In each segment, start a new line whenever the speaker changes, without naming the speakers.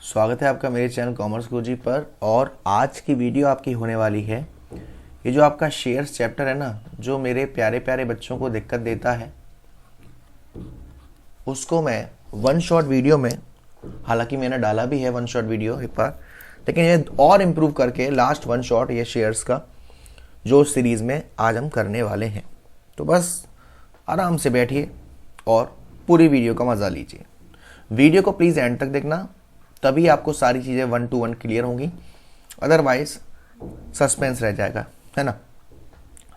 स्वागत है आपका मेरे चैनल कॉमर्स गुरुजी पर। और आज की वीडियो आपकी होने वाली है, ये जो आपका शेयर्स चैप्टर है ना, जो मेरे प्यारे प्यारे बच्चों को दिक्कत देता है, उसको मैं वन शॉट वीडियो में, हालांकि मैंने डाला भी है वन शॉट वीडियो एक बार, लेकिन ये और इम्प्रूव करके लास्ट वन शॉट ये शेयर्स का जो सीरीज़ में आज हम करने वाले हैं। तो बस आराम से बैठिए और पूरी वीडियो का मज़ा लीजिए। वीडियो को प्लीज़ एंड तक देखना, तभी आपको सारी चीज़ें 1 to 1 क्लियर होंगी, अदरवाइज सस्पेंस रह जाएगा, है ना।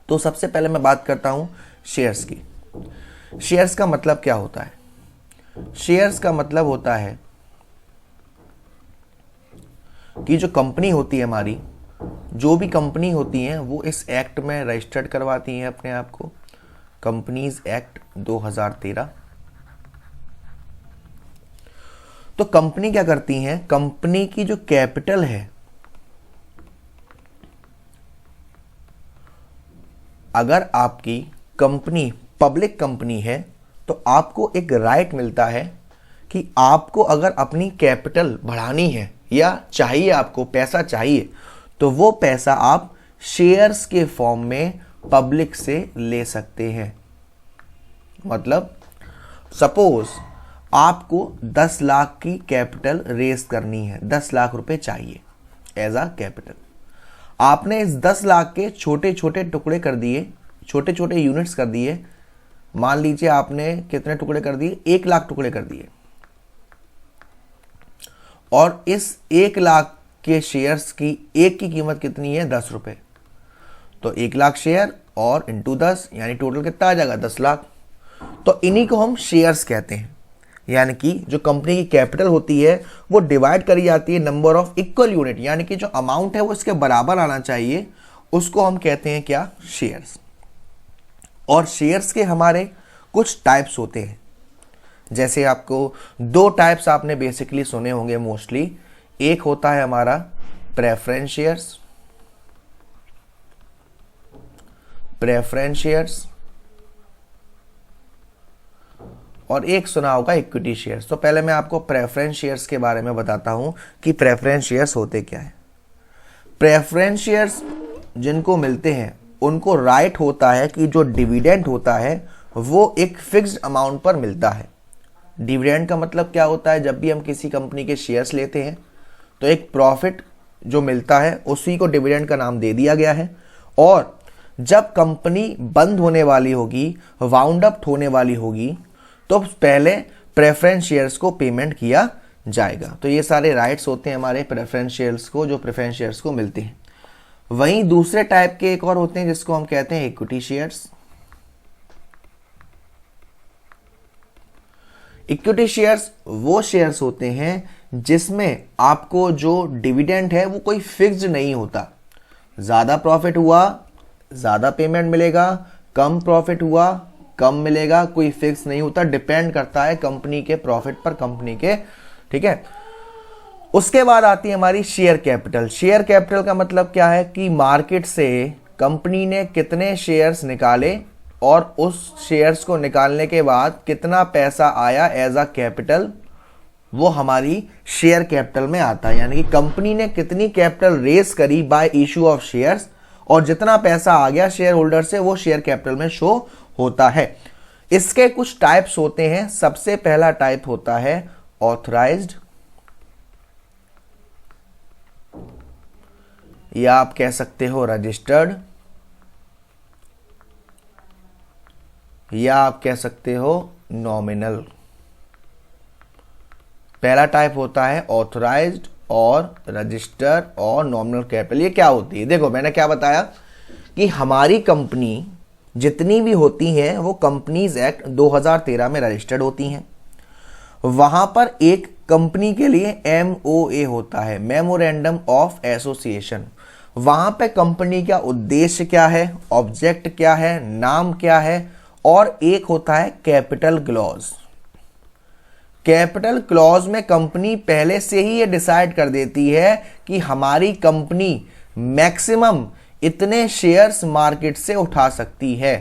तो सबसे पहले मैं बात करता हूँ शेयर्स की। शेयर्स का मतलब क्या होता है? शेयर्स का मतलब होता है कि जो कंपनी होती है हमारी, जो भी कंपनी होती हैं वो इस एक्ट में रजिस्टर्ड करवाती हैं अपने आप को, कंपनीज एक्ट 2013। तो कंपनी क्या करती हैं? कंपनी की जो कैपिटल है, अगर आपकी कंपनी पब्लिक कंपनी है तो आपको एक राइट मिलता है कि आपको अगर अपनी कैपिटल बढ़ानी है या चाहिए, आपको पैसा चाहिए, तो वो पैसा आप शेयर्स के फॉर्म में पब्लिक से ले सकते हैं। मतलब सपोज आपको 10 लाख की कैपिटल रेज करनी है, 10 लाख रुपए चाहिए एज आ कैपिटल। आपने इस 10 लाख के छोटे छोटे टुकड़े कर दिए, छोटे छोटे यूनिट्स कर दिए। मान लीजिए आपने कितने टुकड़े कर दिए? 1 लाख टुकड़े कर दिए। और इस 1 लाख के शेयर्स की एक की कीमत कितनी है? 10 रुपए। तो 1 लाख शेयर और इंटू 10, यानी टोटल कितना आ जाएगा? 10 लाख। तो इन्हीं को हम शेयर्स कहते हैं। यानी कि जो कंपनी की कैपिटल होती है वो डिवाइड करी जाती है नंबर ऑफ इक्वल यूनिट, यानी कि जो अमाउंट है वो इसके बराबर आना चाहिए, उसको हम कहते हैं क्या? शेयर्स। और शेयर्स के हमारे कुछ टाइप्स होते हैं। जैसे आपको 2 टाइप्स आपने बेसिकली सुने होंगे मोस्टली। एक होता है हमारा प्रेफरेंस शेयर्स, और एक सुना होगा इक्विटी शेयर्स। तो पहले मैं आपको प्रेफरेंस शेयर्स के बारे में बताता हूं कि प्रेफरेंस शेयर्स होते क्या है। प्रेफरेंस शेयर्स जिनको मिलते हैं उनको राइट होता है कि जो डिविडेंड होता है वो एक फिक्स्ड अमाउंट पर मिलता है। डिविडेंड का मतलब क्या होता है? जब भी हम किसी कंपनी के शेयर्स लेते हैं तो एक प्रॉफिट जो मिलता है उसी को डिविडेंड का नाम दे दिया गया है। और जब कंपनी बंद होने वाली होगी, वाउंड अप होने वाली होगी, तो पहले प्रेफरेंस शेयर्स को पेमेंट किया जाएगा। तो ये सारे राइट्स होते हैं हमारे प्रेफरेंस शेयर्स को, जो प्रेफरेंस शेयर्स को मिलते हैं। वहीं दूसरे टाइप के एक और होते हैं जिसको हम कहते हैं इक्विटी शेयर्स। इक्विटी शेयर्स वो शेयर्स होते हैं जिसमें आपको जो डिविडेंड है वो कोई फिक्स्ड नहीं होता। ज्यादा प्रॉफिट हुआ ज्यादा पेमेंट मिलेगा, कम प्रॉफिट हुआ कम मिलेगा, कोई फिक्स नहीं होता, डिपेंड करता है कंपनी के प्रॉफिट पर, कंपनी के, ठीक है। उसके बाद आती है हमारी शेयर कैपिटल। शेयर कैपिटल का मतलब क्या है कि मार्केट से कंपनी ने कितने शेयर्स निकाले और उस शेयर्स को निकालने के बाद कितना पैसा आया एज अ कैपिटल, वो हमारी शेयर कैपिटल में आता है। यानी कि कंपनी ने कितनी कैपिटल रेज करी बाय इश्यू ऑफ शेयर्स, और जितना पैसा आ गया शेयर होल्डर से वो शेयर कैपिटल में शो होता है। इसके कुछ टाइप्स होते हैं। सबसे पहला टाइप होता है ऑथराइज्ड, या आप कह सकते हो रजिस्टर्ड, या आप कह सकते हो नॉमिनल। पहला टाइप होता है ऑथराइज्ड और रजिस्टर और नॉमिनल कैपिटल। ये क्या होती है? देखो मैंने क्या बताया कि हमारी कंपनी जितनी भी होती हैं वो कंपनीज एक्ट 2013 में रजिस्टर्ड होती हैं। वहां पर एक कंपनी के लिए MOA होता है, मेमोरेंडम ऑफ एसोसिएशन। वहां पे कंपनी का उद्देश्य क्या है, ऑब्जेक्ट क्या है, नाम क्या है, और एक होता है कैपिटल क्लॉज। कैपिटल क्लॉज में कंपनी पहले से ही ये डिसाइड कर देती है कि हमारी कंपनी मैक्सिमम इतने शेयर्स मार्केट से उठा सकती है।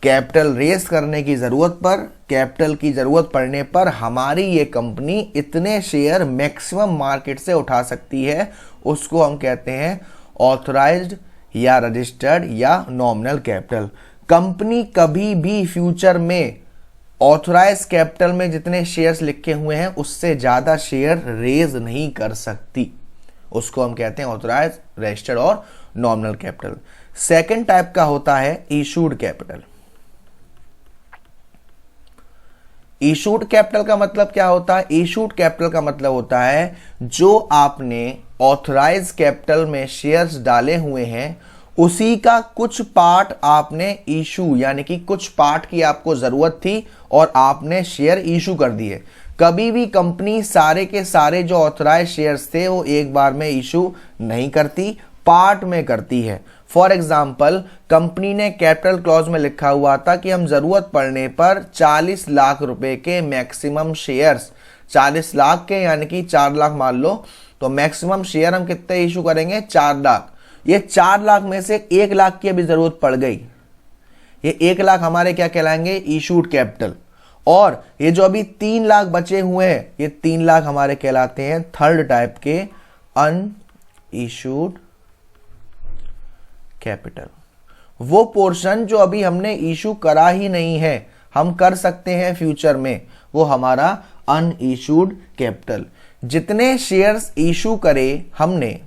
कैपिटल रेस करने की ज़रूरत पर, कैपिटल की ज़रूरत पड़ने पर हमारी ये कंपनी इतने शेयर मैक्सिमम मार्केट से उठा सकती है, उसको हम कहते हैं ऑथराइज्ड या रजिस्टर्ड या नॉमिनल कैपिटल। कंपनी कभी भी फ्यूचर में ऑथराइज कैपिटल में जितने शेयर्स लिखे हुए हैं उससे ज़्यादा शेयर रेज नहीं कर सकती, उसको हम कहते हैं ऑथराइज, रजिस्टर्ड और नॉमिनल कैपिटल। सेकेंड टाइप का होता है इशूड कैपिटल। इशूड कैपिटल का मतलब क्या होता है? इशूड कैपिटल का मतलब होता है जो आपने ऑथराइज कैपिटल में शेयर्स डाले हुए हैं उसी का कुछ पार्ट आपने इशू, यानी कि कुछ पार्ट की आपको जरूरत थी और आपने शेयर इशू कर दिए। कभी भी कंपनी सारे के सारे जो ऑथराइज शेयर्स थे वो एक बार में इशू नहीं करती, पार्ट में करती है। फॉर एग्जाम्पल, कंपनी ने कैपिटल क्लॉज में लिखा हुआ था कि हम जरूरत पड़ने पर 40 लाख रुपए के मैक्सिमम शेयर्स, 40 लाख के यानी कि 4 लाख मान लो, तो मैक्सिमम शेयर हम कितने इशू करेंगे? 4 लाख। ये 4 लाख में से 1 लाख की अभी जरूरत पड़ गई, ये 1 लाख हमारे क्या कहलाएंगे? Issued capital. और ये जो अभी 3 लाख बचे हुए हैं, ये 3 लाख हमारे कहलाते हैं थर्ड टाइप के अन इशूड कैपिटल। वो पोर्शन जो अभी हमने इशू करा ही नहीं है, हम कर सकते हैं फ्यूचर में, वो हमारा अन इशूड कैपिटल। जितने शेयर्स इशू करे हमने,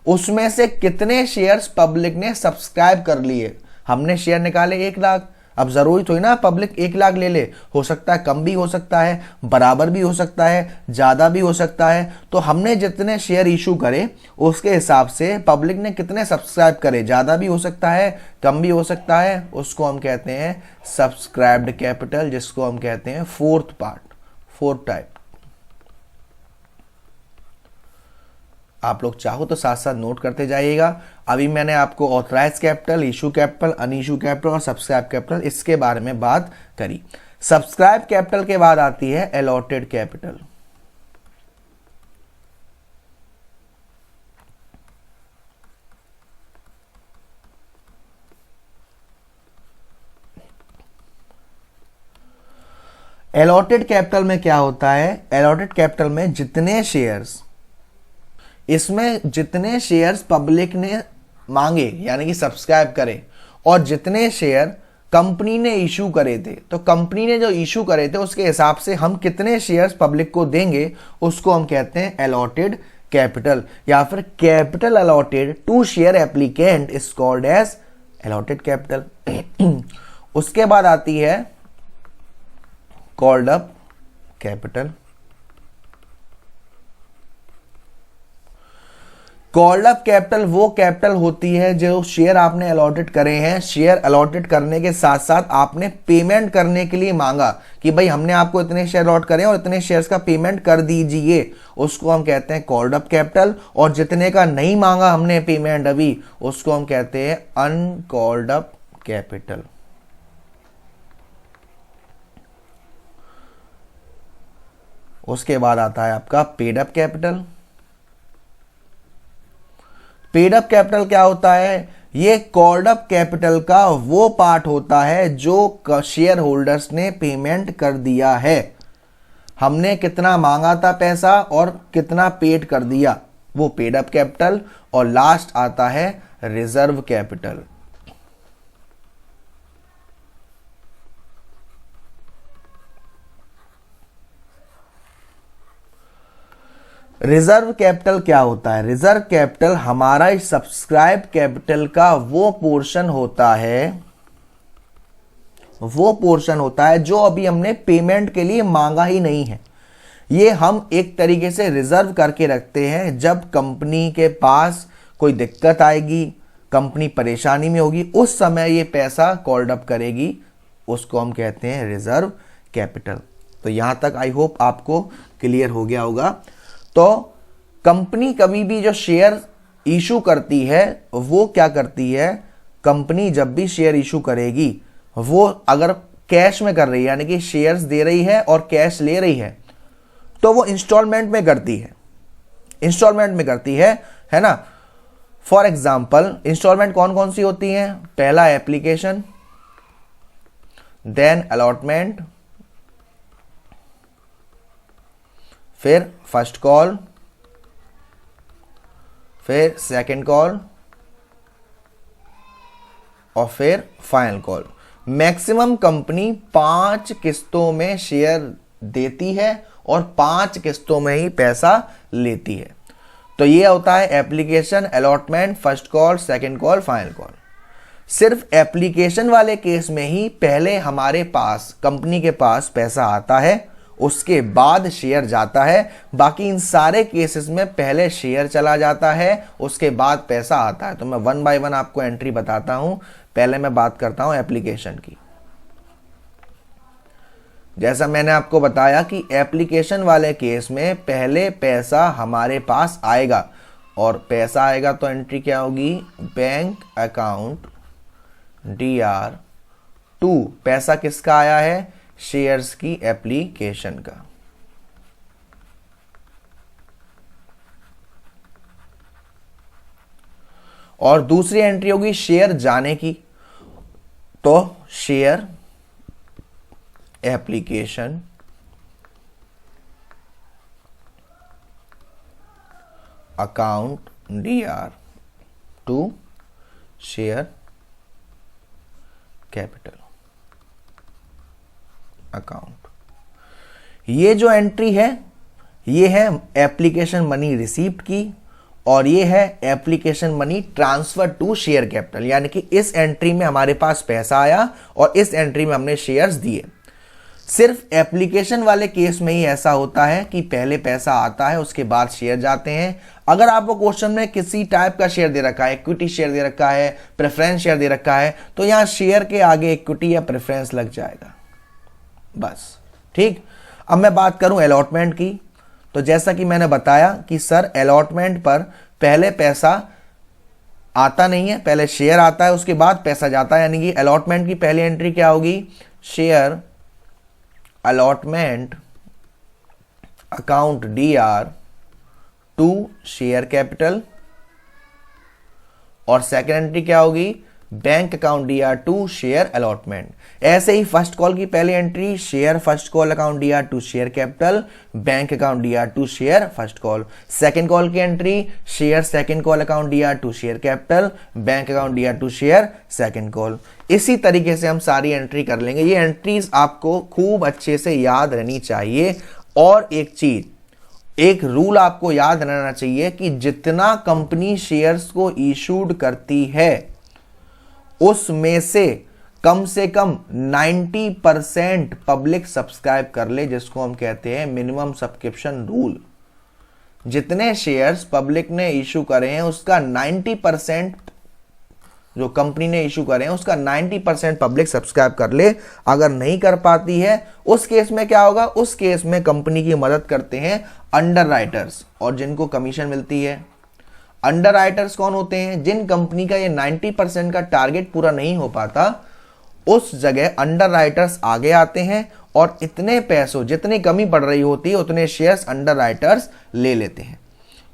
उसमें से कितने शेयर्स पब्लिक ने सब्सक्राइब कर लिए। हमने शेयर निकाले 1 लाख, अब जरूरी तो ही ना पब्लिक 1 लाख ले ले, हो सकता है कम भी हो सकता है, बराबर भी हो सकता है, ज्यादा भी हो सकता है। तो हमने जितने शेयर इशू करे उसके हिसाब से पब्लिक ने कितने सब्सक्राइब करे, ज्यादा भी हो सकता है, कम भी हो सकता है, उसको हम कहते हैं सब्सक्राइब्ड कैपिटल, जिसको हम कहते हैं फोर्थ पार्ट, फोर्थ टाइप। आप लोग चाहो तो साथ साथ नोट करते जाइएगा। अभी मैंने आपको authorise capital, issue capital, unissue capital और सब्सक्राइब कैपिटल इसके बारे में बात करी। सब्सक्राइब कैपिटल के बाद आती है अलॉटेड कैपिटल। अलॉटेड कैपिटल में क्या होता है? अलॉटेड कैपिटल में जितने शेयर्स, इसमें जितने शेयर्स पब्लिक ने मांगे यानी कि सब्सक्राइब करे और जितने शेयर कंपनी ने इशू करे थे, तो कंपनी ने जो इशू करे थे उसके हिसाब से हम कितने शेयर्स पब्लिक को देंगे, उसको हम कहते हैं अलॉटेड कैपिटल, या फिर capital allotted to share applicant is called as allotted capital. उसके बाद आती है called up capital. Called up capital वो कैपिटल होती है जो शेयर आपने अलॉटेड करे हैं, शेयर अलॉटेड करने के साथ साथ आपने पेमेंट करने के लिए मांगा कि भाई हमने आपको इतने शेयर अलॉट करे और इतने शेयर्स का पेमेंट कर दीजिए, उसको हम कहते हैं कॉल्ड अप कैपिटल। और जितने का नहीं मांगा हमने पेमेंट अभी, उसको हम कहते हैं अनकॉल्ड अप कैपिटल। उसके बाद आता है आपका paid up capital. Paid up capital क्या होता है? ये कॉल्ड अप कैपिटल का वो पार्ट होता है जो शेयर होल्डर्स ने पेमेंट कर दिया है। हमने कितना मांगा था पैसा और कितना पेड कर दिया, वो पेड अप कैपिटल। और लास्ट आता है रिजर्व कैपिटल। रिजर्व कैपिटल क्या होता है? रिजर्व कैपिटल हमारा सब्सक्राइब कैपिटल का वो पोर्शन होता है, वो पोर्शन होता है जो अभी हमने पेमेंट के लिए मांगा ही नहीं है। ये हम एक तरीके से रिजर्व करके रखते हैं, जब कंपनी के पास कोई दिक्कत आएगी, कंपनी परेशानी में होगी, उस समय ये पैसा कॉल्ड अप करेगी, उसको हम कहते हैं रिजर्व कैपिटल। तो यहां तक आई होप आपको क्लियर हो गया होगा। तो कंपनी कभी भी जो शेयर इशू करती है वो क्या करती है? कंपनी जब भी शेयर इशू करेगी, वो अगर कैश में कर रही है यानी कि शेयर्स दे रही है और कैश ले रही है, तो वो इंस्टॉलमेंट में करती है, इंस्टॉलमेंट में करती है ना। फॉर एग्जाम्पल इंस्टॉलमेंट कौन कौन सी होती हैं? पहला एप्लीकेशन, देन अलॉटमेंट, फिर फर्स्ट कॉल, फिर सेकंड कॉल और फिर फाइनल कॉल। मैक्सिमम कंपनी 5 किस्तों में शेयर देती है और 5 किस्तों में ही पैसा लेती है। तो ये होता है application, allotment, first call, second call, final call. सिर्फ एप्लीकेशन वाले केस में ही पहले हमारे पास, कंपनी के पास पैसा आता है, उसके बाद शेयर जाता है। बाकी इन सारे केसेस में पहले शेयर चला जाता है, उसके बाद पैसा आता है। तो मैं 1 बाय 1 आपको एंट्री बताता हूं। पहले मैं बात करता हूं एप्लीकेशन की। जैसा मैंने आपको बताया कि एप्लीकेशन वाले केस में पहले पैसा हमारे पास आएगा, और पैसा आएगा तो एंट्री क्या होगी, बैंक अकाउंट DR2। पैसा किसका आया है, शेयर्स की एप्लीकेशन का। और दूसरी एंट्री होगी शेयर जाने की, तो share application account DR2 share capital account. ये जो एंट्री है ये है एप्लीकेशन मनी रिसीप्ट की, और ये है application money transfer to share capital. यानी कि इस एंट्री में हमारे पास पैसा आया और इस एंट्री में हमने शेयर्स दिए। सिर्फ एप्लीकेशन वाले केस में ही ऐसा होता है कि पहले पैसा आता है, उसके बाद शेयर जाते हैं। अगर आपको क्वेश्चन में किसी टाइप का शेयर दे रखा है, इक्विटी शेयर दे रखा है, प्रेफरेंस शेयर दे रखा है, तो यहां शेयर के आगे इक्विटी या प्रेफरेंस लग जाएगा बस। ठीक, अब मैं बात करूं अलॉटमेंट की। तो जैसा कि मैंने बताया कि सर अलॉटमेंट पर पहले पैसा आता नहीं है, पहले शेयर आता है, उसके बाद पैसा जाता है। यानी कि अलॉटमेंट की पहली एंट्री क्या होगी, share allotment account DR2 share capital, और सेकेंड एंट्री क्या होगी, bank account DR2 share allotment. ऐसे ही फर्स्ट कॉल की पहली entry share first call account DR2 share capital, bank account DR2 share first call. Second call की entry share second call account DR2 share capital, bank account DR2 share second call. इसी तरीके से हम सारी entry कर लेंगे। ये entries आपको खूब अच्छे से याद रहनी चाहिए। और एक चीज, एक रूल आपको याद रहना चाहिए कि जितना कंपनी शेयर्स को इशूड करती है उसमें से कम 90% पब्लिक सब्सक्राइब कर ले, जिसको हम कहते हैं मिनिमम सब्सक्रिप्शन रूल। जितने शेयर्स पब्लिक ने इशू करे हैं उसका 90%, जो कंपनी ने इशू करे हैं उसका 90% पब्लिक सब्सक्राइब कर ले। अगर नहीं कर पाती है उस केस में क्या होगा, उस केस में कंपनी की मदद करते हैं अंडर राइटर्स, और जिनको कमीशन मिलती है। अंडर राइटर्स कौन होते हैं, जिन कंपनी का ये 90% का टारगेट पूरा नहीं हो पाता, उस जगह अंडर राइटर्स आगे आते हैं और इतने पैसों, जितनी कमी पड़ रही होती है उतने शेयर्स अंडर राइटर्स ले लेते हैं।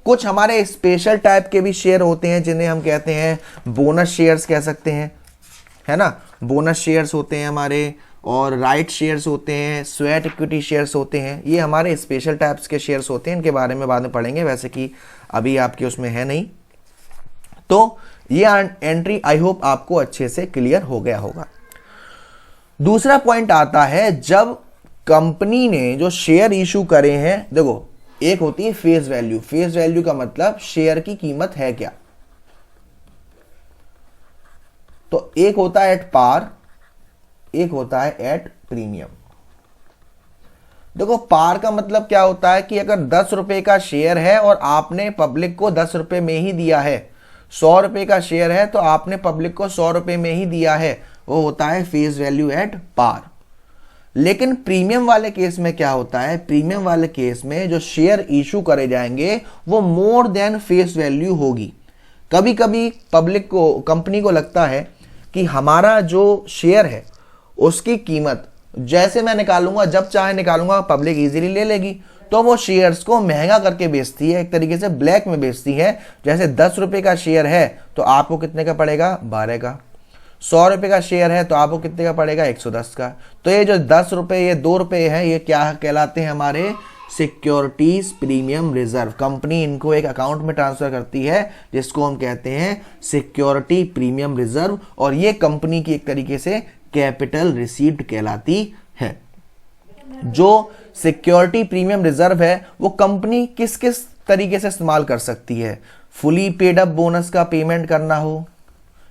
कुछ हमारे स्पेशल टाइप के भी शेयर होते हैं जिन्हें हम कहते हैं बोनस शेयर्स कह सकते हैं, है ना। बोनस शेयर्स होते हैं हमारे, और राइट शेयर्स होते हैं, स्वेट इक्विटी शेयर्स होते हैं। ये हमारे स्पेशल टाइप्स के शेयर्स होते हैं, इनके बारे में बाद में पढ़ेंगे, वैसे कि अभी आपके उसमें है नहीं। तो ये एंट्री आई होप आपको अच्छे से क्लियर हो गया होगा। दूसरा पॉइंट आता है, जब कंपनी ने जो शेयर इशू करे हैं, देखो एक होती है फेस वैल्यू। फेस वैल्यू का मतलब शेयर की कीमत है क्या। तो एक होता है एट पार, एक होता है एट प्रीमियम। देखो पार का मतलब क्या होता है कि अगर 10 रुपए का शेयर है और आपने पब्लिक को 10 रुपए में ही दिया है, 100 रुपए का शेयर है तो आपने पब्लिक को 100 रुपए में ही दिया है, वो होता है फेस वैल्यू एट पार। लेकिन प्रीमियम वाले केस में क्या होता है, प्रीमियम वाले केस में जो शेयर इशू करे जाएंगे वो मोर देन फेस वैल्यू होगी। कभी कभी पब्लिक को, कंपनी को लगता है कि हमारा जो शेयर है उसकी कीमत जैसे मैं निकालूंगा, जब चाहे निकालूंगा, पब्लिक इजीली ले लेगी, तो वो शेयर्स को महंगा करके बेचती है, एक तरीके से ब्लैक में बेचती है। जैसे 10 रुपए का शेयर है तो आपको कितने का पड़ेगा, 12 का। 100 रुपये का शेयर है तो आपको कितने का पड़ेगा, 110 का। तो ये जो 10 रुपये, ये 2 रुपये है, ये क्या कहलाते हैं, हमारे सिक्योरिटीज प्रीमियम रिजर्व। कंपनी इनको एक अकाउंट में ट्रांसफर करती है जिसको हम कहते हैं सिक्योरिटी प्रीमियम रिजर्व, और ये कंपनी की एक तरीके से कैपिटल रिसीप्ट कहलाती है। जो सिक्योरिटी प्रीमियम रिजर्व है वो कंपनी किस किस तरीके से इस्तेमाल कर सकती है, फुली पेड अप बोनस का पेमेंट करना हो,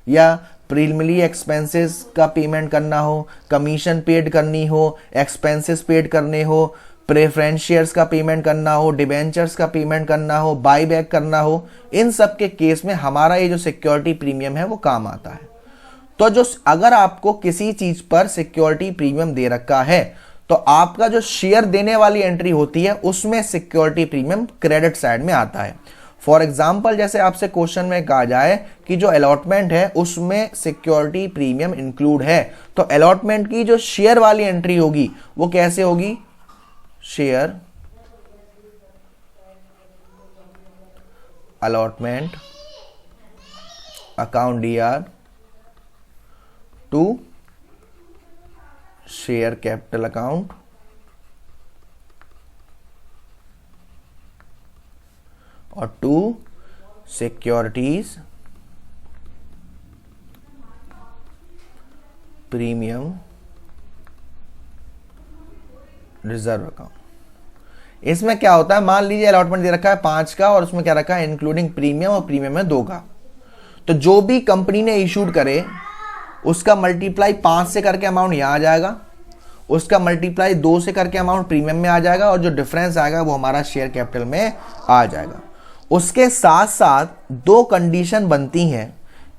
या प्रीलिमिनरी एक्सपेंसेस का पेमेंट करना हो, कमीशन पेड करनी हो, एक्सपेंसेस पेड करने हो, प्रेफरेंस शेयर्स का पेमेंट करना हो, डिबेंचर्स का पेमेंट करना हो, बाई बैक करना हो, इन सब के केस में हमारा ये जो सिक्योरिटी प्रीमियम है वो काम आता है। तो जो अगर आपको किसी चीज पर सिक्योरिटी प्रीमियम दे रखा है तो आपका जो शेयर देने वाली एंट्री होती है उसमें सिक्योरिटी प्रीमियम क्रेडिट साइड में आता है। फॉर एग्जाम्पल, जैसे आपसे क्वेश्चन में कहा जाए कि जो अलॉटमेंट है उसमें सिक्योरिटी प्रीमियम इंक्लूड है, तो अलॉटमेंट की जो शेयर वाली एंट्री होगी वो कैसे होगी, share allotment account DR to share capital account और to securities premium reserve account. इसमें क्या होता है, मान लीजिए अलॉटमेंट दे रखा है 5 का और उसमें क्या रखा है, इंक्लूडिंग प्रीमियम, और प्रीमियम है 2 का। तो जो भी कंपनी ने इशूड करे उसका मल्टीप्लाई 5 से करके अमाउंट यहां आ जाएगा, उसका मल्टीप्लाई 2 से करके अमाउंट प्रीमियम में आ जाएगा, और जो डिफरेंस आएगा वो हमारा शेयर कैपिटल में आ जाएगा। उसके साथ साथ 2 कंडीशन बनती हैं।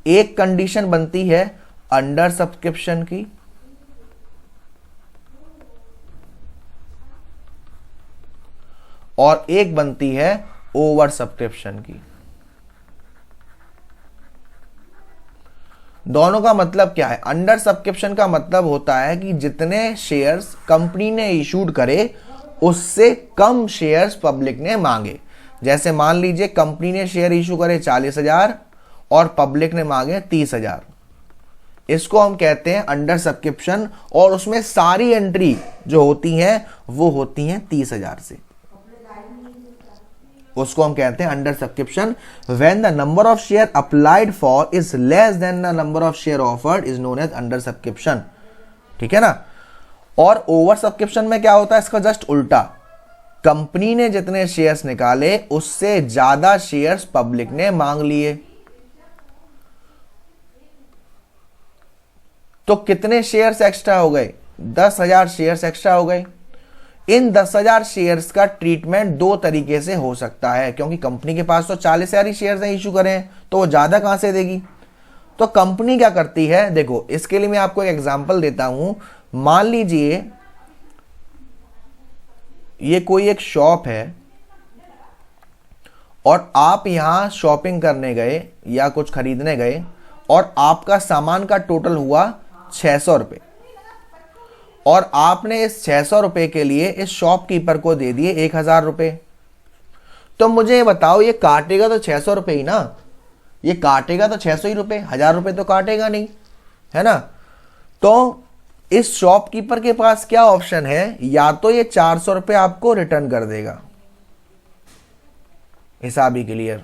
एक कंडीशन बनती है अंडर सब्सक्रिप्शन की, और एक बनती है ओवर सब्सक्रिप्शन की। दोनों का मतलब क्या है, अंडर सब्सक्रिप्शन का मतलब होता है कि जितने शेयर्स कंपनी ने इशूड करे उससे कम शेयर्स पब्लिक ने मांगे। जैसे मान लीजिए कंपनी ने शेयर इशू करे 40,000 और पब्लिक ने मांगे 30,000, इसको हम कहते हैं अंडर सब्सक्रिप्शन, और उसमें सारी एंट्री जो होती हैं वो होती हैं 30,000 से, उसको हम कहते हैं under subscription. When the number of share applied for is less than the number of share offered is known as under subscription, ठीक है ना। और ओवर सब्सक्रिप्शन में क्या होता है, इसका जस्ट उल्टा, कंपनी ने जितने शेयर्स निकाले उससे ज्यादा शेयर्स पब्लिक ने मांग लिए। तो कितने शेयर्स एक्स्ट्रा हो गए, 10,000 शेयर्स एक्स्ट्रा हो गए। इन 10,000 शेयर्स का ट्रीटमेंट 2 तरीके से हो सकता है, क्योंकि कंपनी के पास तो 40,000 ही शेयर्स हैं इशू करें, तो वो ज्यादा कहां से देगी। तो कंपनी क्या करती है, देखो इसके लिए मैं आपको एक एग्जांपल देता हूं। मान लीजिए ये कोई एक शॉप है और आप यहां शॉपिंग करने गए या कुछ खरीदने गए और आपका सामान का टोटल हुआ 600 रुपये, और आपने इस 600 रुपये के लिए इस शॉपकीपर को दे दिए 1,000 रुपये। तो मुझे ये बताओ, ये काटेगा तो 600 रुपये ही ना, ये काटेगा तो 600 ही रुपये, 1,000 रुपये तो काटेगा नहीं, है ना। तो इस शॉपकीपर के पास क्या ऑप्शन है, या तो ये 400 रुपये आपको रिटर्न कर देगा, हिसाब ही क्लियर,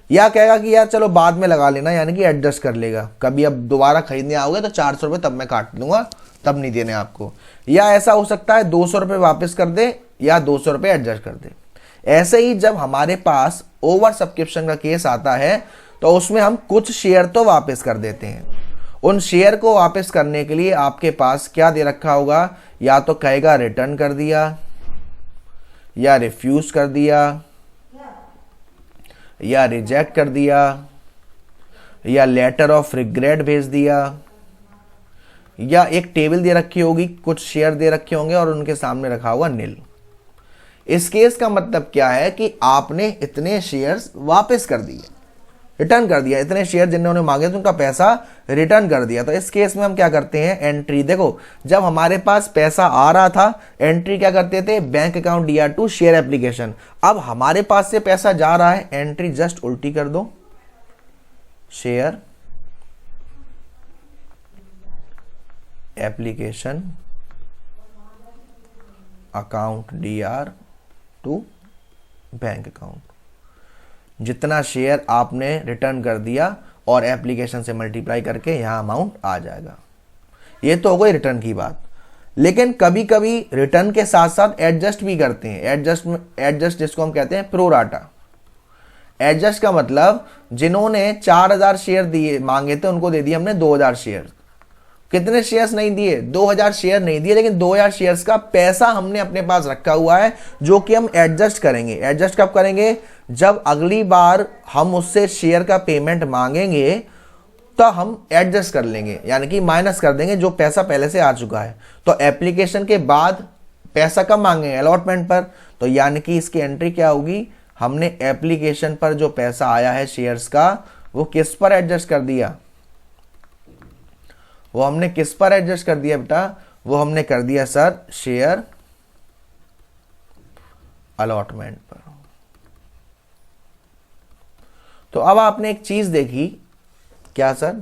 या कहेगा कि यार चलो बाद में लगा लेना, यानी कि एडजस्ट कर लेगा, कभी अब दोबारा खरीदने आओगे तो 400 रुपये तब मैं काट दूंगा, तब नहीं देने आपको। या ऐसा हो सकता है 200 रुपये वापस कर दे या 200 रुपये एडजस्ट कर दे। ऐसे ही जब हमारे पास ओवर सब्सक्रिप्शन का केस आता है तो उसमें हम कुछ शेयर तो वापस कर देते हैं। उन शेयर को वापस करने के लिए आपके पास क्या दे रखा होगा, या तो कहेगा रिटर्न कर दिया, या रिफ्यूज कर दिया, या रिजेक्ट कर दिया, या लेटर ऑफ रिग्रेट भेज दिया, या एक टेबल दे रखी होगी, कुछ शेयर दे रखे होंगे और उनके सामने रखा होगा नील। इस केस का मतलब क्या है कि आपने इतने शेयर्स वापस कर दिए, रिटर्न कर दिया, इतने शेयर जिन्होंने मांगे थे उनका पैसा रिटर्न कर दिया। तो इस केस में हम क्या करते हैं, एंट्री, देखो जब हमारे पास पैसा आ रहा था एंट्री क्या करते थे, bank account DR to share application. अब हमारे पास से पैसा जा रहा है, एंट्री जस्ट उल्टी कर दो, share application account DR to bank account. जितना शेयर आपने रिटर्न कर दिया और एप्लीकेशन से मल्टीप्लाई करके यहां अमाउंट आ जाएगा। ये तो हो गई रिटर्न की बात। लेकिन कभी कभी रिटर्न के साथ साथ एडजस्ट भी करते हैं। एडजस्ट जिसको हम कहते हैं प्रोराटा। एडजस्ट का मतलब जिन्होंने 4000 शेयर दिए मांगे थे उनको दे दिए हमने 2000 शेयर। कितने शेयर्स नहीं दिए? 2000 शेयर नहीं दिए, लेकिन 2000 शेयर्स का पैसा हमने अपने पास रखा हुआ है जो कि हम एडजस्ट करेंगे। एडजस्ट कब करेंगे? जब अगली बार हम उससे शेयर का पेमेंट मांगेंगे तो हम एडजस्ट कर लेंगे, यानी कि माइनस कर देंगे जो पैसा पहले से आ चुका है। तो एप्लीकेशन के बाद पैसा कब मांगेंगे? अलॉटमेंट पर। तो यानी कि इसकी एंट्री क्या होगी? हमने एप्लीकेशन पर जो पैसा आया है शेयर्स का वो किस पर एडजस्ट कर दिया? वो हमने किस पर एडजस्ट कर दिया बेटा? वो हमने कर दिया सर शेयर अलॉटमेंट पर। तो अब आपने एक चीज देखी, क्या सर?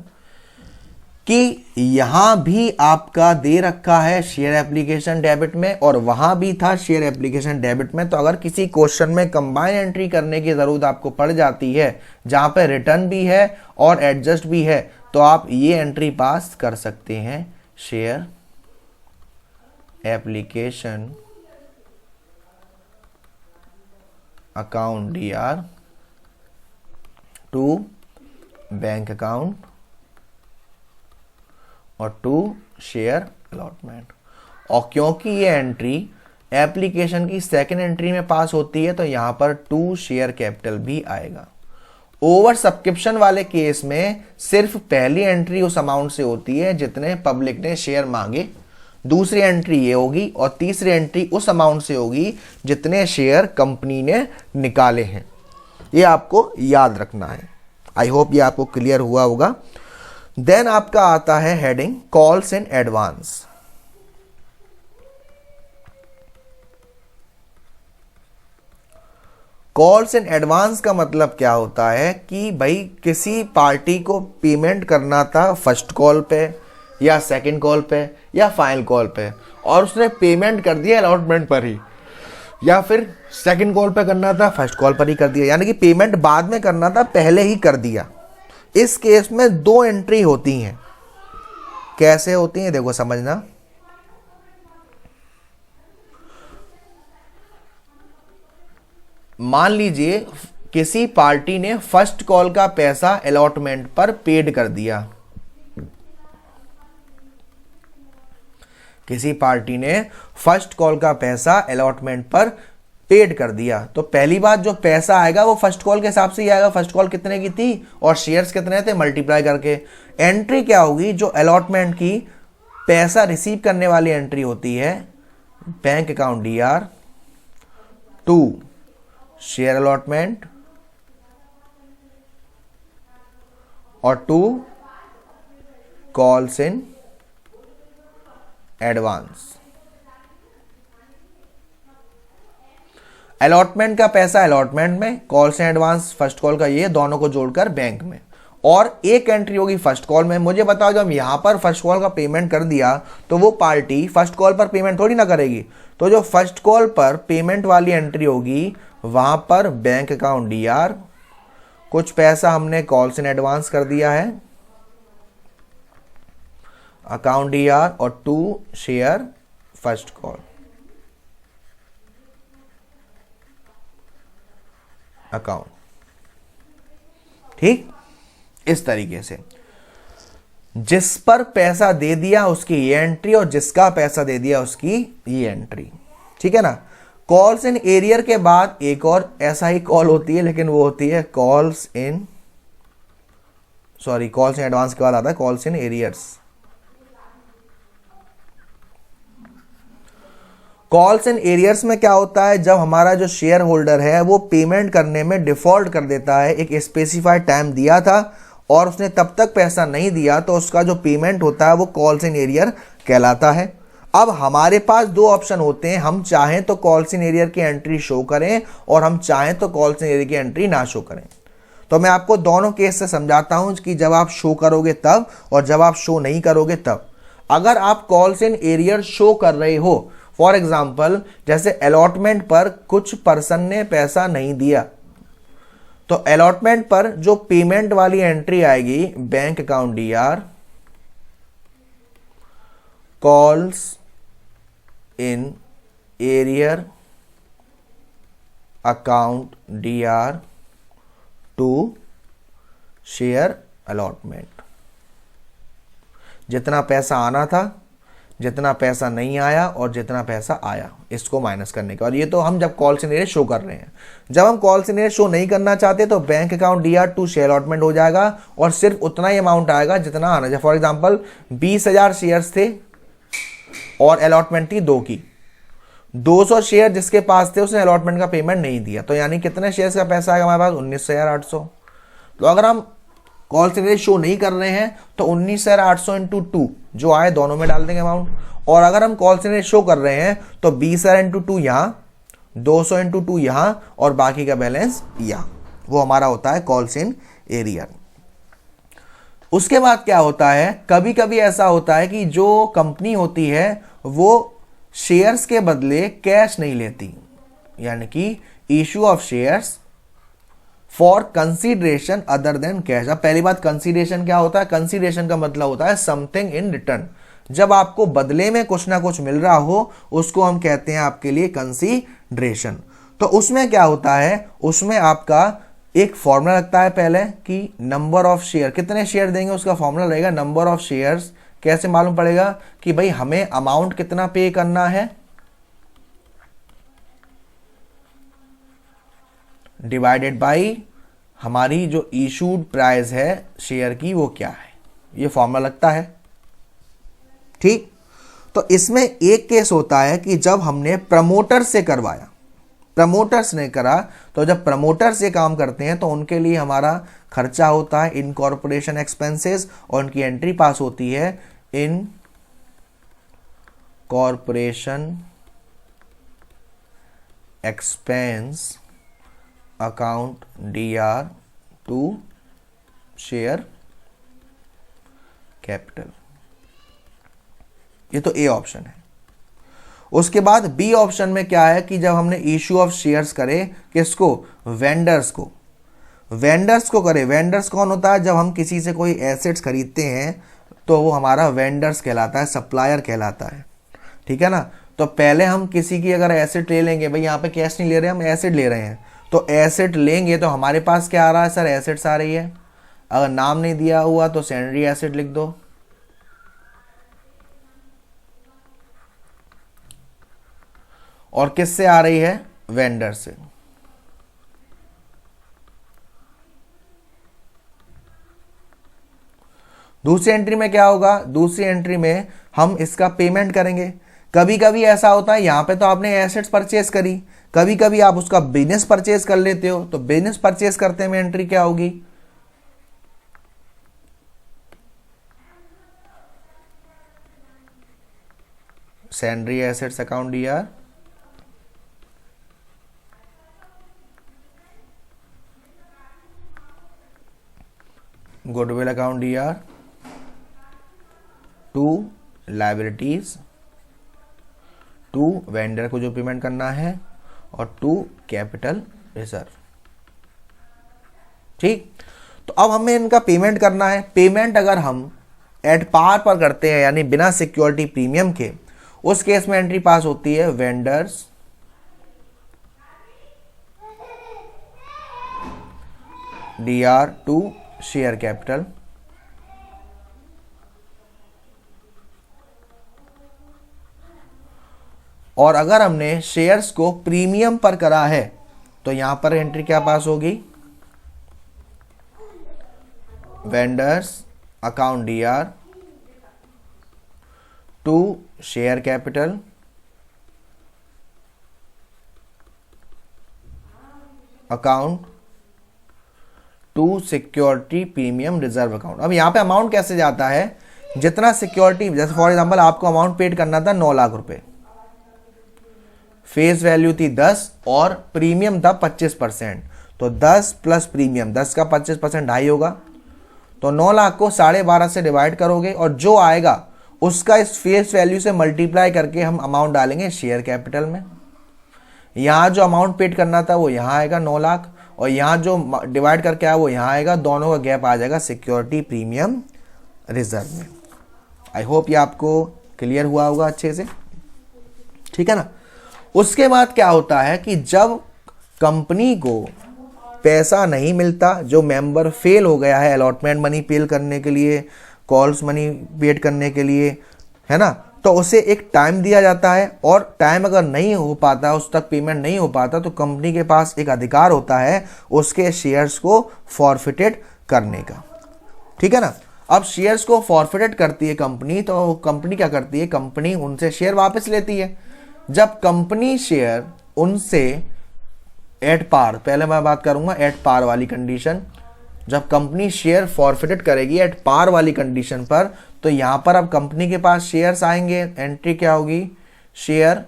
कि यहां भी आपका दे रखा है शेयर एप्लीकेशन डेबिट में और वहां भी था शेयर एप्लीकेशन डेबिट में। तो अगर किसी क्वेश्चन में कंबाइन एंट्री करने की जरूरत आपको पड़ जाती है जहां पे रिटर्न भी है और एडजस्ट भी है, तो आप ये एंट्री पास कर सकते हैं, share application account DR to bank account और टू शेयर अलॉटमेंट। और क्योंकि ये एंट्री एप्लीकेशन की सेकंड एंट्री में पास होती है तो यहां पर टू शेयर कैपिटल भी आएगा। ओवर सब्सक्रिप्शन वाले केस में सिर्फ पहली एंट्री उस अमाउंट से होती है जितने पब्लिक ने शेयर मांगे, दूसरी एंट्री ये होगी और तीसरी एंट्री उस अमाउंट से होगी जितने शेयर कंपनी ने निकाले हैं। ये आपको याद रखना है। आई होप ये आपको क्लियर हुआ होगा। देन आपका आता है heading calls in advance. Calls in advance का मतलब क्या होता है कि भाई किसी पार्टी को पेमेंट करना था फर्स्ट कॉल पे या सेकंड कॉल पे या फाइनल कॉल पे और उसने पेमेंट कर दिया अलॉटमेंट पर ही, या फिर सेकंड कॉल पे करना था फर्स्ट कॉल पर ही कर दिया, यानी कि पेमेंट बाद में करना था पहले ही कर दिया। इस केस में दो एंट्री होती हैं। कैसे होती हैं देखो समझना। मान लीजिए किसी पार्टी ने फर्स्ट कॉल का पैसा अलॉटमेंट पर पेड कर दिया। किसी पार्टी ने फर्स्ट कॉल का पैसा अलॉटमेंट पर पेड कर दिया, तो पहली बात जो पैसा आएगा वो फर्स्ट कॉल के हिसाब से ही आएगा। फर्स्ट कॉल कितने की थी और शेयर्स कितने थे, मल्टीप्लाई करके। एंट्री क्या होगी? जो अलॉटमेंट की पैसा रिसीव करने वाली एंट्री होती है, bank account DR to share allotment और to calls in advance. Allotment का पैसा अलॉटमेंट में, calls in advance first call का, ये दोनों को जोड़कर बैंक में। और एक एंट्री होगी फर्स्ट कॉल में। मुझे बताओ जब यहां पर फर्स्ट कॉल का पेमेंट कर दिया तो वो पार्टी फर्स्ट कॉल पर पेमेंट थोड़ी ना करेगी। तो जो फर्स्ट कॉल पर पेमेंट वाली एंट्री होगी वहां पर बैंक अकाउंट DR, कुछ पैसा हमने कॉल्स इन एडवांस कर दिया है अकाउंट DR और to share first call account. ठीक, इस तरीके से जिस पर पैसा दे दिया उसकी ये एंट्री और जिसका पैसा दे दिया उसकी ये एंट्री। ठीक है ना। कॉल्स इन एरियर के बाद एक और ऐसा ही कॉल होती है, लेकिन वो होती है कॉल्स इन एडवांस के बाद आता है calls in arrears. Calls in arrears में क्या होता है? जब हमारा जो शेयर होल्डर है वो पेमेंट करने में डिफॉल्ट कर देता है, एक स्पेसिफाइड टाइम दिया था और उसने तब तक पैसा नहीं दिया, तो उसका जो पेमेंट होता है वो कॉल्स इन एरियर कहलाता है। अब हमारे पास दो ऑप्शन होते हैं, हम चाहें तो कॉल्स इन एरियर की एंट्री शो करें और हम चाहें तो कॉल्स इन एरियर की एंट्री ना शो करें। तो मैं आपको दोनों केस से समझाता हूं कि जब आप शो करोगे तब और जब आप शो नहीं करोगे तब। अगर आप कॉल्स इन एरियर शो कर रहे हो, फॉर एग्जाम्पल जैसे अलॉटमेंट पर कुछ पर्सन ने पैसा नहीं दिया, तो अलॉटमेंट पर जो पेमेंट वाली एंट्री आएगी, bank account DR, calls in arrear account DR to share allotment. जितना पैसा आना था, जितना पैसा नहीं आया और जितना पैसा आया, इसको माइनस करने का। और ये तो हम जब कॉल सिनेरियो शो कर रहे हैं। जब हम कॉल सिनेरियो शो नहीं करना चाहते तो bank account DR to share allotment हो जाएगा और सिर्फ उतना ही अमाउंट आएगा जितना आना चाहिए। फॉर एग्जांपल 20,000 शेयर्स थे और अलॉटमेंट थी 2 की, 200 शेयर जिसके पास थे उसने अलॉटमेंट का पेमेंट नहीं दिया, तो यानी कितने शेयर्स का पैसा आएगा हमारे पास? 19,800। तो अगर हम कॉल सिनेरियो शो नहीं कर रहे हैं तो 19,800 इंटू 2 जो आए दोनों में डाल देंगे अमाउंट। और अगर हम कॉल सिनेरियो शो कर रहे हैं तो 20,000 इंटू 2 यहां, 200 इंटू 2 यहां और बाकी का बैलेंस यहां, वो हमारा होता है कॉल्स इन एरियर। उसके बाद क्या होता है, कभी कभी ऐसा होता है कि जो कंपनी होती है वो शेयर्स के बदले कैश नहीं लेती, यानी कि issue of shares for consideration other than cash. अब पहली बात, कंसीडरेशन क्या होता है? कंसीडरेशन का मतलब होता है समथिंग इन रिटर्न। जब आपको बदले में कुछ ना कुछ मिल रहा हो उसको हम कहते हैं आपके लिए कंसीडरेशन। तो उसमें क्या होता है, उसमें आपका एक फॉर्मूला लगता है पहले कि नंबर ऑफ शेयर, कितने शेयर देंगे उसका फॉर्मूला रहेगा नंबर ऑफ शेयर्स। कैसे मालूम पड़ेगा कि भाई हमें अमाउंट कितना पे करना है, डिवाइडेड बाई हमारी जो इशूड प्राइस है शेयर की वो क्या है, ये फॉर्मूला लगता है। ठीक, तो इसमें एक केस होता है कि जब हमने प्रमोटर से करवाया, प्रमोटर्स ने करा, तो जब प्रमोटर्स ये काम करते हैं तो उनके लिए हमारा खर्चा होता है इनकॉर्पोरेशन एक्सपेंसेस और उनकी एंट्री पास होती है incorporation expense account DR to share capital. ये तो ए ऑप्शन है। उसके बाद बी ऑप्शन में क्या है कि जब हमने इश्यू ऑफ शेयर्स करे, किसको? वेंडर्स को। वेंडर्स को करे, वेंडर्स कौन होता है? जब हम किसी से कोई एसेट्स खरीदते हैं तो वो हमारा वेंडर्स कहलाता है, सप्लायर कहलाता है। ठीक है ना। तो पहले हम किसी की अगर एसेट ले लेंगे, भाई यहाँ पे कैश नहीं ले रहे, हम एसेट ले रहे हैं, तो एसेट लेंगे तो हमारे पास क्या आ रहा है सर? एसेट्स आ रही है। अगर नाम नहीं दिया हुआ तो सैंडरी एसेट लिख दो। और किससे आ रही है? वेंडर से। दूसरी एंट्री में क्या होगा? दूसरी एंट्री में हम इसका पेमेंट करेंगे। कभी कभी ऐसा होता है, यहां पे तो आपने एसेट्स परचेज करी, कभी कभी आप उसका बिजनेस परचेज कर लेते हो, तो बिजनेस परचेज करते में एंट्री क्या होगी? Sundry assets account DR, goodwill account DR to liabilities, to vendor को जो पेमेंट करना है और टू कैपिटल रिजर्व। ठीक, तो अब हमें इनका पेमेंट करना है। पेमेंट अगर हम एट पार पर करते हैं यानी बिना सिक्योरिटी प्रीमियम के, उस केस में एंट्री पास होती है vendors DR to share capital. और अगर हमने शेयर्स को प्रीमियम पर करा है तो यहां पर एंट्री क्या पास होगी? Vendors account DR to share capital account to security premium reserve account. अब यहां पे अमाउंट कैसे जाता है? जितना सिक्योरिटी, जैसे फॉर एग्जांपल आपको अमाउंट पेड करना था 9 लाख रुपए, फेस वैल्यू थी 10 और प्रीमियम था 25%, तो 10 प्लस प्रीमियम, 10 का 25% 2.5 होगा, तो 9 लाख को 12.5 से डिवाइड करोगे और जो आएगा उसका इस फेस वैल्यू से मल्टीप्लाई करके हम अमाउंट डालेंगे शेयर कैपिटल में। यहाँ जो अमाउंट पेड करना था वो यहाँ आएगा 9 लाख, और यहाँ जो डिवाइड करके आया वो यहाँ आएगा, दोनों का गैप आ जाएगा सिक्योरिटी प्रीमियम रिजर्व में। आई होप ये आपको क्लियर हुआ होगा अच्छे से, ठीक है ना। उसके बाद क्या होता है कि जब कंपनी को पैसा नहीं मिलता, जो मेंबर फेल हो गया है अलॉटमेंट मनी पेड करने के लिए, कॉल्स मनी पेड करने के लिए, है ना, तो उसे एक टाइम दिया जाता है, और टाइम अगर नहीं हो पाता, उस तक पेमेंट नहीं हो पाता, तो कंपनी के पास एक अधिकार होता है उसके शेयर्स को फॉरफिटेड करने का, ठीक है ना। अब शेयर्स को फॉरफिटेड करती है कंपनी, तो कंपनी क्या करती है, कंपनी उनसे शेयर वापस लेती है। जब कंपनी शेयर उनसे एट पार, पहले मैं बात करूंगा एट पार वाली कंडीशन, जब कंपनी शेयर फॉरफिटेड करेगी एट पार वाली कंडीशन पर, तो यहां पर अब कंपनी के पास शेयर्स आएंगे। एंट्री क्या होगी, share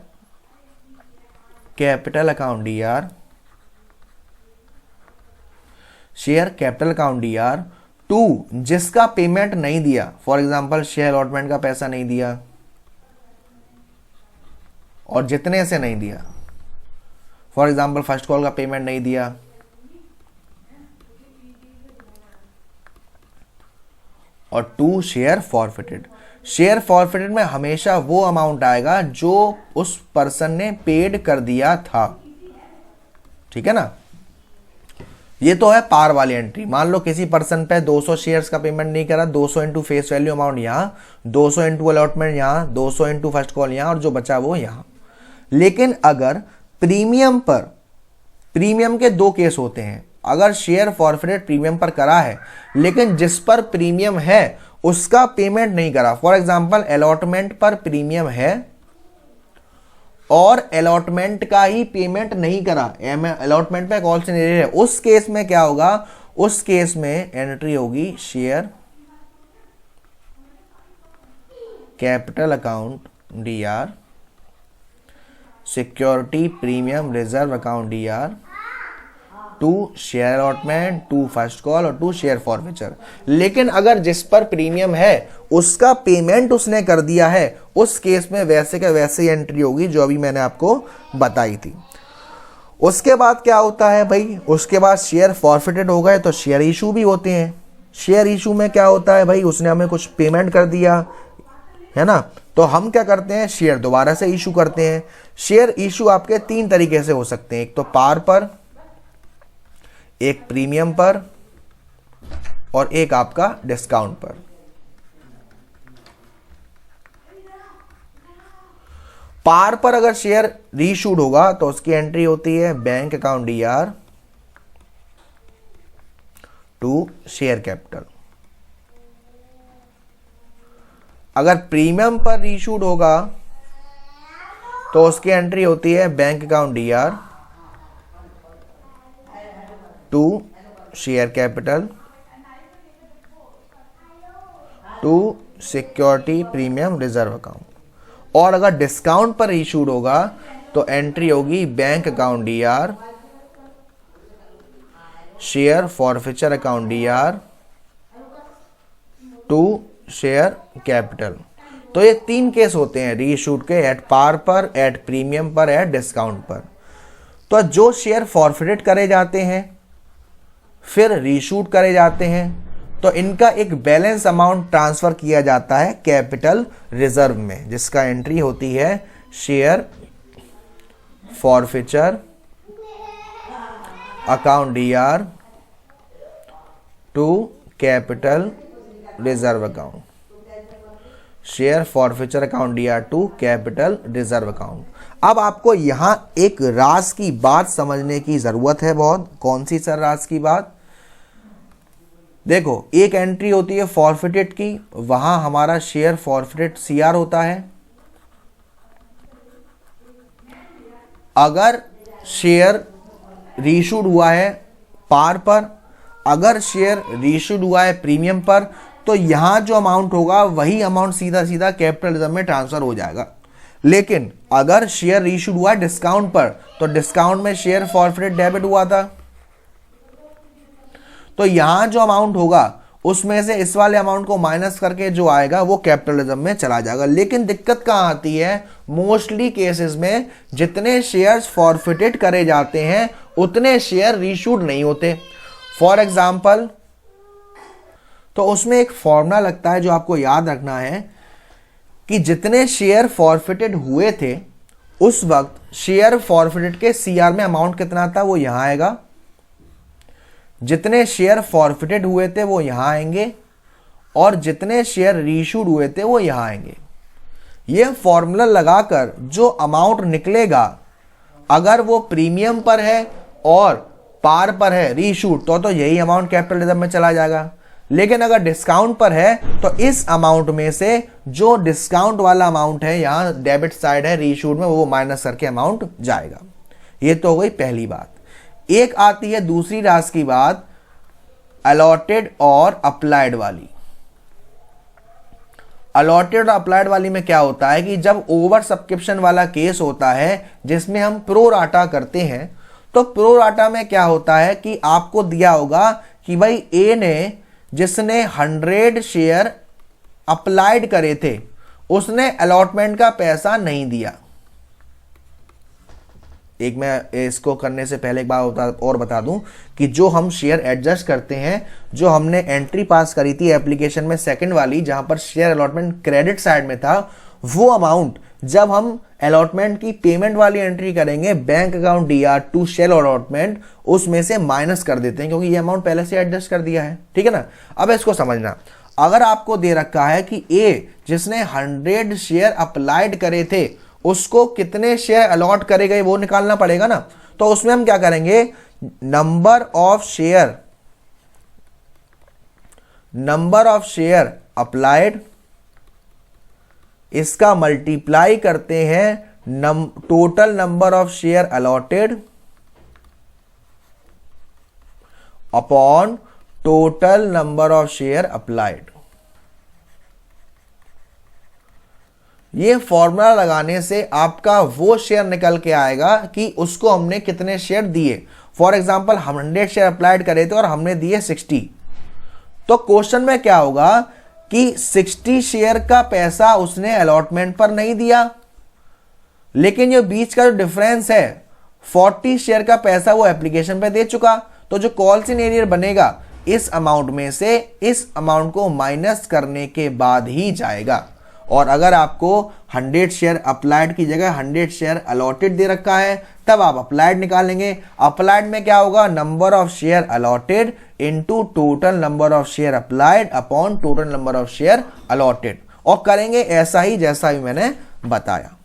capital account DR, share capital account DR to जिसका पेमेंट नहीं दिया, फॉर एग्जांपल शेयर अलॉटमेंट का पैसा नहीं दिया और जितने से नहीं दिया, फॉर एग्जांपल फर्स्ट कॉल का पेमेंट नहीं दिया, और to share forfeited. Share forfeited में हमेशा वो अमाउंट आएगा जो उस पर्सन ने पेड कर दिया था, ठीक है ना। ये तो है पार वाली एंट्री। मान लो किसी पर्सन पे 200 शेयर्स का पेमेंट नहीं करा, 200 इंटू फेस वैल्यू अमाउंट यहाँ, 200 इंटू अलॉटमेंट यहाँ, 200 इंटू फर्स्ट कॉल यहाँ, और जो बचा वो यहाँ। लेकिन अगर प्रीमियम पर, प्रीमियम के दो केस होते हैं, अगर शेयर फॉरफिटेड प्रीमियम पर करा है लेकिन जिस पर प्रीमियम है उसका पेमेंट नहीं करा, फॉर एग्जांपल अलॉटमेंट पर प्रीमियम है और अलॉटमेंट का ही पेमेंट नहीं करा, अलॉटमेंट पे कॉल से नहीं रहे, उस केस में क्या होगा, उस केस में एंट्री होगी share capital account DR, security premium reserve account DR, to share allotment, to first call और टू शेयर फॉरफिचर। लेकिन अगर जिस पर प्रीमियम है उसका पेमेंट उसने कर दिया है, उस केस में वैसे का वैसे ही एंट्री होगी जो अभी मैंने आपको बताई थी। उसके बाद क्या होता है भाई, उसके बाद शेयर फॉरफिटेड हो गए तो शेयर इशू भी होते हैं। शेयर इशू में क्या होता है भाई, उसने हमें कुछ पेमेंट कर दिया है ना, तो हम क्या करते हैं, शेयर दोबारा से इशू करते हैं। शेयर इशू आपके 3 तरीके से हो सकते हैं, एक तो पार पर, एक प्रीमियम पर, और एक आपका डिस्काउंट पर। पार पर अगर शेयर रीइशूड होगा तो उसकी एंट्री होती है bank account DR to share capital. अगर प्रीमियम पर रीइशूड होगा तो उसकी एंट्री होती है bank account DR to share capital to security premium reserve account. और अगर डिस्काउंट पर इशूड होगा तो एंट्री होगी bank account DR, share forfeiture account DR to share capital. तो ये 3 केस होते हैं रीइशूड के, एट पार पर, एट प्रीमियम पर, एट डिस्काउंट पर। तो जो शेयर फॉरफिटेड करे जाते हैं फिर रीशूट करे जाते हैं तो इनका एक बैलेंस अमाउंट ट्रांसफर किया जाता है कैपिटल रिजर्व में, जिसका एंट्री होती है share forfeiture account DR to capital reserve account, share forfeiture account DR to capital reserve account. अब आपको यहां एक राज की बात समझने की जरूरत है बहुत। कौन सी सर राज की बात? देखो, एक एंट्री होती है फॉरफिटेड की, वहां हमारा शेयर फॉरफिटेड सीआर होता है। अगर शेयर रीइशूड हुआ है पार पर, अगर शेयर रीइशूड हुआ है प्रीमियम पर, तो यहां जो अमाउंट होगा वही अमाउंट सीधा सीधा कैपिटल रिजर्व में ट्रांसफर हो जाएगा। लेकिन अगर शेयर रीइशूड हुआ है डिस्काउंट पर, तो डिस्काउंट में शेयर फॉरफिटेड डेबिट हुआ था, तो यहां जो अमाउंट होगा उसमें से इस वाले अमाउंट को माइनस करके जो आएगा वो कैपिटलिज्म में चला जाएगा। लेकिन दिक्कत कहाँ आती है, मोस्टली केसेस में जितने शेयर्स फॉरफिटेड करे जाते हैं उतने शेयर रीशूड नहीं होते। फॉर एग्जाम्पल, तो उसमें एक फॉर्मूला लगता है जो आपको याद रखना है कि जितने शेयर फॉरफिटेड हुए थे उस वक्त शेयर फॉरफिटेड के सीआर में अमाउंट कितना था वो यहां आएगा, जितने शेयर फॉरफिटेड हुए थे वो यहां आएंगे, और जितने शेयर रीशूड हुए थे वो यहां आएंगे। ये फॉर्मूला लगाकर जो अमाउंट निकलेगा, अगर वो प्रीमियम पर है और पार पर है रीशूड, तो यही अमाउंट कैपिटलिज्म में चला जाएगा। लेकिन अगर डिस्काउंट पर है तो इस अमाउंट में से जो डिस्काउंट वाला अमाउंट है, यहां डेबिट साइड है रीशूड में, वो माइनस करके अमाउंट जाएगा। ये तो हो गई पहली बात। एक आती है दूसरी राशि की बात, अलॉटेड और अप्लाइड वाली। अलॉटेड और अप्लाइड वाली में क्या होता है कि जब ओवर सब्सक्रिप्शन वाला केस होता है जिसमें हम प्रो राटा करते हैं, तो प्रो राटा में क्या होता है कि आपको दिया होगा कि भाई ए ने, जिसने 100 शेयर अप्लाइड करे थे, उसने अलॉटमेंट का पैसा नहीं दिया। एक मैं इसको करने से पहले एक बात और बता दूं कि जो हम शेयर एडजस्ट करते हैं, जो हमने एंट्री पास करी थी एप्लीकेशन में सेकंड वाली, जहां पर शेयर अलॉटमेंट क्रेडिट साइड में था, वो अमाउंट जब हम अलॉटमेंट की पेमेंट वाली एंट्री करेंगे bank account DR to share allotment, उसमें से माइनस कर देते हैं क्योंकि ये अमाउंट पहले से एडजस्ट कर दिया है। ठीक है ना। अब इसको समझना, अगर आपको दे रखा है कि ए, जिसने 100 शेयर अप्लाइड करे थे, उसको कितने शेयर अलॉट करे गए वो निकालना पड़ेगा ना। तो उसमें हम क्या करेंगे, नंबर ऑफ शेयर अप्लाइड, इसका मल्टीप्लाई करते हैं total number of share allotted upon total number of share applied. ये फॉर्मूला लगाने से आपका वो शेयर निकल के आएगा कि उसको हमने कितने शेयर दिए। फॉर एग्जांपल, 100 शेयर अप्लाइड करे थे और हमने दिए 60, तो क्वेश्चन में क्या होगा कि 60 शेयर का पैसा उसने अलॉटमेंट पर नहीं दिया, लेकिन ये बीच का जो डिफरेंस है 40 शेयर का पैसा वो एप्लीकेशन पे दे चुका। तो जो कॉल सिनेरियो बनेगा, इस अमाउंट में से इस अमाउंट को माइनस करने के बाद ही जाएगा। और अगर आपको 100 शेयर अप्लाइड की जगह 100 शेयर अलॉटेड दे रखा है, तब आप अप्लाइड निकालेंगे। अप्लाइड में क्या होगा, number of share allotted into total number of share applied upon total number of share allotted, और करेंगे ऐसा ही जैसा भी मैंने बताया।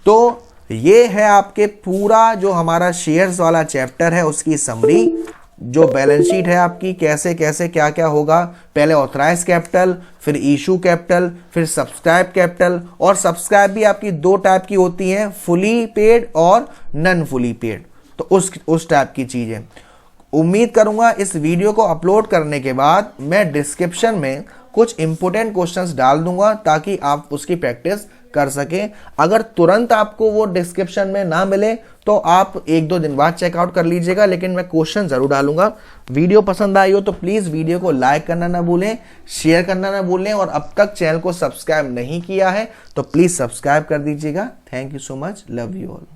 तो ये है आपके पूरा जो हमारा शेयर्स वाला चैप्टर है उसकी समरी। जो बैलेंस शीट है आपकी, कैसे कैसे क्या क्या होगा, पहले ऑथराइज कैपिटल, फिर इशू कैपिटल, फिर सब्सक्राइब कैपिटल। और सब्सक्राइब भी आपकी 2 टाइप की होती हैं, फुली पेड और नॉन फुली पेड। तो उस टाइप की चीज़ है। उम्मीद करूंगा इस वीडियो को अपलोड करने के बाद मैं डिस्क्रिप्शन में कुछ इंपॉर्टेंट क्वेश्चंस डाल दूंगा ताकि आप उसकी प्रैक्टिस कर सकें। अगर तुरंत आपको वो डिस्क्रिप्शन में ना मिले तो आप 1-2 दिन बाद चेकआउट कर लीजिएगा, लेकिन मैं क्वेश्चन जरूर डालूंगा। वीडियो पसंद आई हो तो प्लीज वीडियो को लाइक करना ना भूलें, शेयर करना ना भूलें, और अब तक चैनल को सब्सक्राइब नहीं किया है तो प्लीज सब्सक्राइब कर दीजिएगा। Thank you so much, love you all.